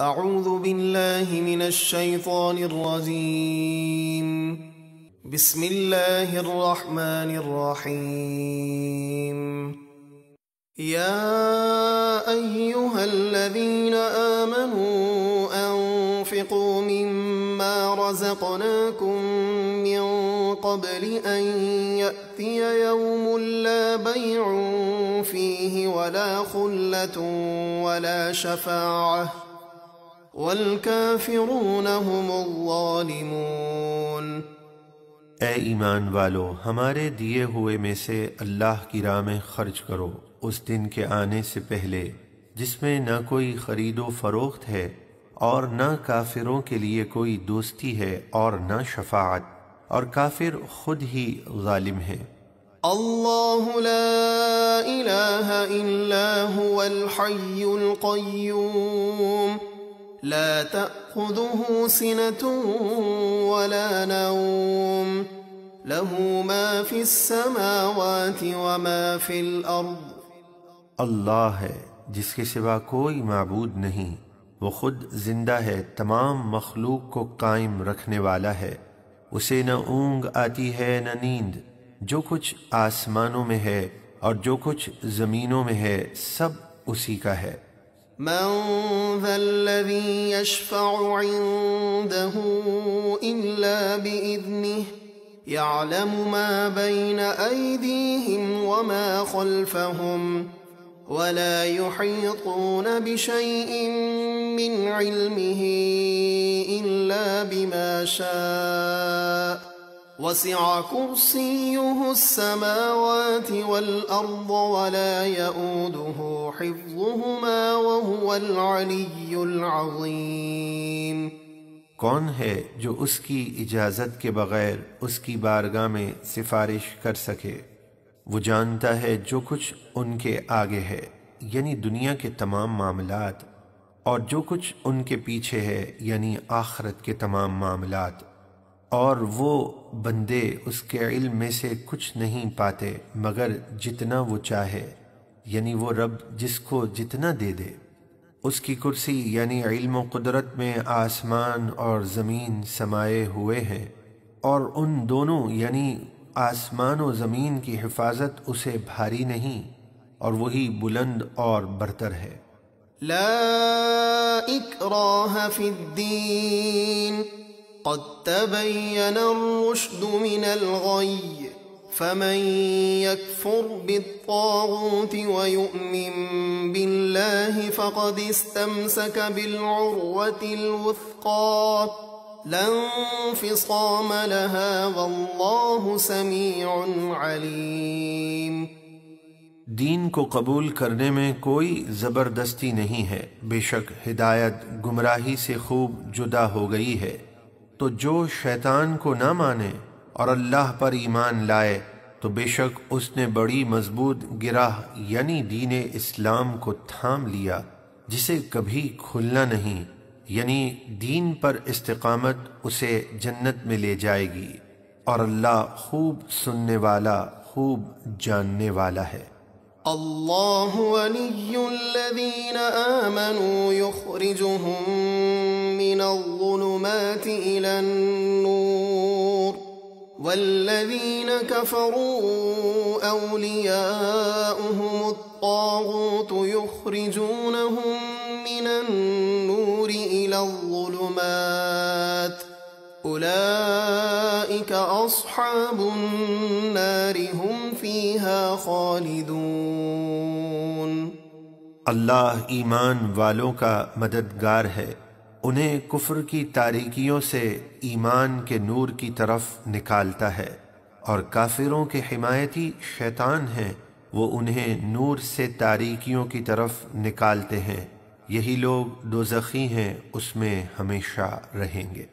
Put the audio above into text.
اعوذ باللہ من الشیطان الرجیم بسم اللہ الرحمن الرحیم یا ایہا الذین آمنوا انفقوا مما رزقناکم من قبل ان یأتی یوم لا بیع فیہ ولا خلة ولا شفاعة والکافرون هم الظالمون۔ اے ایمان والو، ہمارے دیے ہوئے میں سے اللہ کی راہ میں خرچ کرو اس دن کے آنے سے پہلے جس میں نہ کوئی خرید و فروخت ہے اور نہ کافروں کے لیے کوئی دوستی ہے اور نہ شفاعت، اور کافر خود ہی ظالم ہے۔ اللہ لا الہ الا هو الحی القیوم لا تأخذه سنة ولا نوم له ما في السماوات وما في الأرض۔ اللہ ہے جس کے سوا کوئی معبود نہیں، وہ خود زندہ ہے، تمام مخلوق کو قائم رکھنے والا ہے، اسے نہ اونگ آتی ہے نہ نیند، جو کچھ آسمانوں میں ہے اور جو کچھ زمینوں میں ہے سب اسی کا ہے۔ من ذا الذي يشفع عنده إلا بإذنه يعلم ما بين أيديهم وما خلفهم ولا يحيطون بشيء من علمه إلا بما شاء وسع كرسيه السماوات والأرض ولا يؤوده حفظهما وهو العلي العظيم۔ کون ہے جو اس کی اجازت کے بغیر اس کی بارگاہ میں سفارش کر سکے؟ وہ جانتا ہے جو کچھ ان کے آگے ہے، یعنی دنیا کے تمام معاملات، اور جو کچھ ان کے پیچھے ہے، یعنی آخرت کے تمام معاملات، اور وہ بندے اس کے علم میں سے کچھ نہیں پاتے مگر جتنا وہ چاہے، یعنی وہ رب جس کو جتنا دے دے۔ اس کی کرسی یعنی علم و قدرت میں آسمان اور زمین سمائے ہوئے ہیں، اور ان دونوں یعنی آسمان و زمین کی حفاظت اسے بھاری نہیں، اور وہی بلند اور برتر ہے۔ لا اکراہ فی الدین قد تبین الرشد من الغی فمن يكفر بالطاغوت ويؤمن بالله فقد استمسك بالعروة الوثقى لا انفصام لها والله سميع عليم۔ دین کو قبول کرنے میں کوئی زبردستی نہیں ہے، بے شک ہدایت گمراہی سے خوب جدا ہو گئی ہے، تو جو شیطان کو نہ مانے اور اللہ پر ایمان لائے تو بے شک اس نے بڑی مضبوط گرہ یعنی دین اسلام کو تھام لیا جسے کبھی کھلنا نہیں، یعنی دین پر استقامت اسے جنت میں لے جائے گی، اور اللہ خوب سننے والا خوب جاننے والا ہے۔ اللہ ولی الذین آمنوا یخرجهم من الظلمات الى النور والذین کفروا اولیاؤهم الطاغوت یخرجونهم من النور الى الظلمات اولئک اصحاب النار هم فیہا خالدون۔ اللہ ایمان والوں کا مددگار ہے، انہیں کفر کی تاریکیوں سے ایمان کے نور کی طرف نکالتا ہے، اور کافروں کے حمایتی شیطان ہیں، وہ انہیں نور سے تاریکیوں کی طرف نکالتے ہیں، یہی لوگ دوزخی ہیں، اس میں ہمیشہ رہیں گے۔